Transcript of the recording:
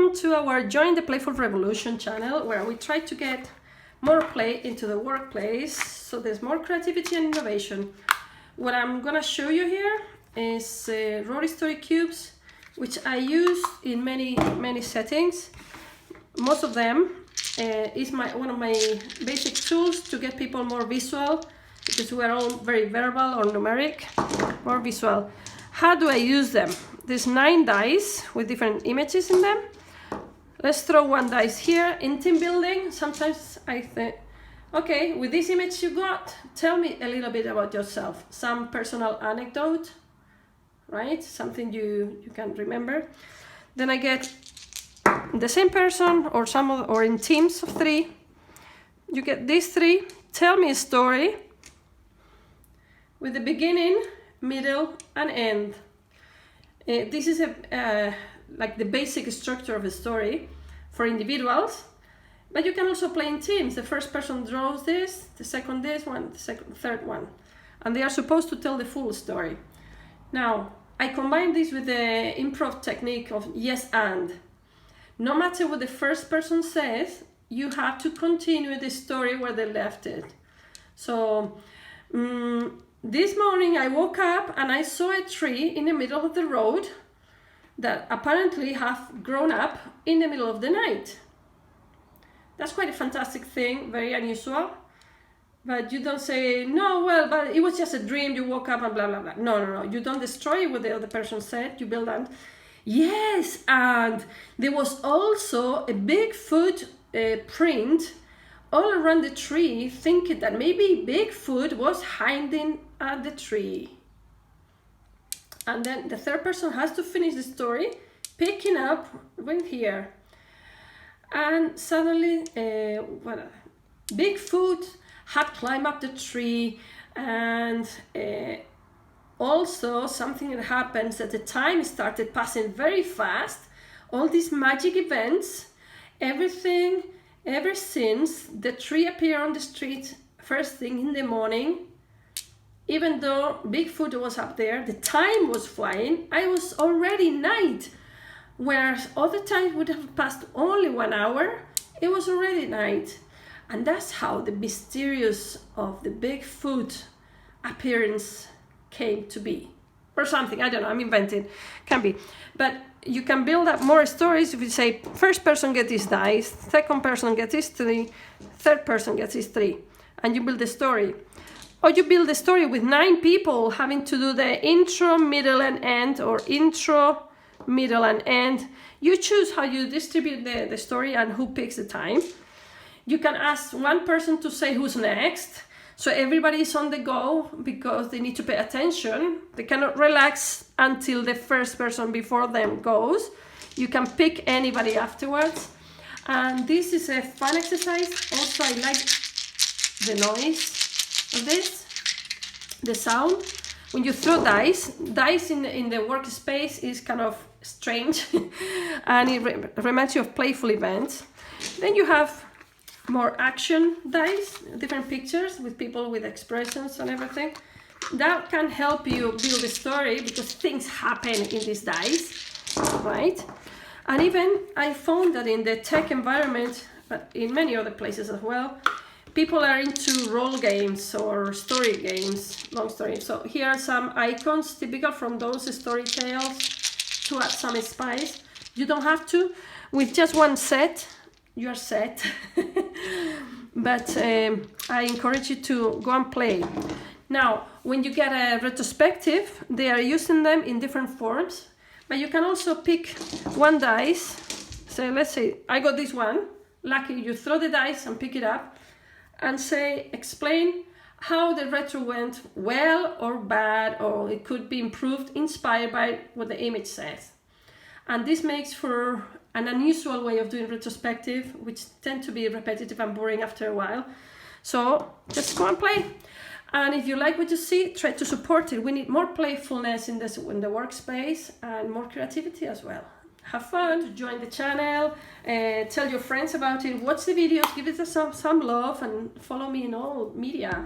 Welcome to our Join the Playful Revolution channel, where we try to get more play into the workplace so there's more creativity and innovation. What I'm gonna show you here is Rory Story Cubes, which I use in many settings. Most of them is one of my basic tools to get people more visual, because we are all very verbal or numeric, more visual. How do I use them? There's 9 dice with different images in them. Let's throw one dice here. In team building, sometimes I think, okay, with this image you got, tell me a little bit about yourself. Some personal anecdote, right? Something you can remember. Then I get the same person or in teams of 3. You get these 3. Tell me a story with the beginning, middle, and end. This is like the basic structure of a story for individuals, but you can also play in teams. The first person draws this, the second this one, the third one, and they are supposed to tell the full story. Now, I combine this with the improv technique of yes and. No matter what the first person says, you have to continue the story where they left it. So, this morning I woke up and I saw a tree in the middle of the road that apparently have grown up in the middle of the night. That's quite a fantastic thing, very unusual. But you don't say, no, well, but it was just a dream, you woke up and blah, blah, blah. No. You don't destroy what the other person said, you build on. Yes, and there was also a Bigfoot print all around the tree, thinking that maybe Bigfoot was hiding at the tree. And then the third person has to finish the story, picking up when here. And suddenly, Bigfoot had climbed up the tree, and also something that happens that the time started passing very fast. All these magic events, everything. Ever since the tree appeared on the street first thing in the morning, even though Bigfoot was up there, the time was flying. I was already night, whereas other times would have passed only 1 hour. It was already night. And that's how the mysterious of the Bigfoot appearance came to be. Or something, I don't know, I'm inventing, can be. But you can build up more stories if you say, first person gets this dice, second person gets this 3, third person gets this 3, and you build the story. Or you build the story with 9 people having to do the intro, middle, and end, or intro, middle, and end. You choose how you distribute the story and who picks the time. You can ask one person to say who's next. So everybody is on the go because they need to pay attention. They cannot relax until the first person before them goes. You can pick anybody afterwards. And this is a fun exercise. Also, I like the noise of this, the sound. When you throw dice in the workspace is kind of strange and it reminds you of playful events. Then you have more action dice, different pictures with people with expressions and everything. That can help you build a story because things happen in these dice, right? And even I found that in the tech environment, but in many other places as well, people are into role games or story games, long stories. So here are some icons typical from those story tales to add some spice. You don't have to. With just one set, you're set. But I encourage you to go and play. Now, when you get a retrospective, they are using them in different forms, but you can also pick one dice. So let's say I got this one. Lucky, you throw the dice and pick it up and say, explain how the retro went well or bad, or it could be improved, inspired by what the image says. And this makes for an unusual way of doing retrospective, which tend to be repetitive and boring after a while. So just go and play. And if you like what you see, try to support it. We need more playfulness in the workspace and more creativity as well. Have fun, join the channel, tell your friends about it, watch the videos, give it some love, and follow me in all media.